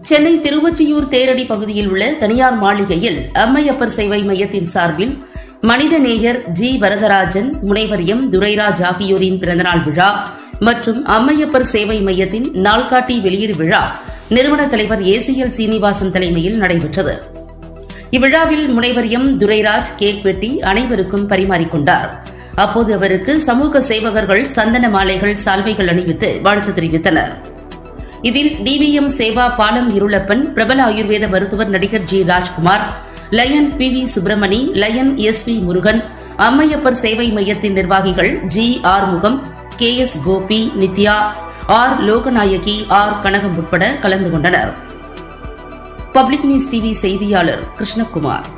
சென்னை திருவொற்றியூர் தேரடி பகுதியில் உள்ள தனியார் மாளிகையில் அம்மையப்பர் சேவை மையத்தின் சார்பில் மனிதநேயர் ஜி வரதராஜன், முனைவர் எம் துரைராஜ் ஆகியோரின் பிறந்தநாள் விழா மற்றும் அம்மையப்பர் சேவை மையத்தின் நாள்காட்டி வெளியீடு விழா நிறுவன தலைவர் ஏசிஎல் சீனிவாசன் தலைமையில் நடைபெற்றது. இவ்விழாவில் முனைவர் எம் துரைராஜ் கேக் வெட்டி அனைவருக்கும் பரிமாறிக்கொண்டார். அப்போது அவருக்கு சமூக சேவகர்கள் சந்தன மாலைகள், சால்வைகள் அணிவித்து வாழ்த்து தெரிவித்தனர். இதில் டிவிஎம் சேவா பாலம் இருளப்பன், பிரபல ஆயுர்வேத மருத்துவர் நடிகர் G Rajkumar, Lion PV Subramani, Lion SV Murugan, Ammaiyappar சேவை மையத்தின் நிர்வாகிகள் G Arumugam, KS Gopi, Nithya, R Loganayaki, R Kanakam உட்பட கலந்து கொண்டனர். பப்ளிக் நியூஸ் டிவி செய்தியாளர் கிருஷ்ணகுமார்.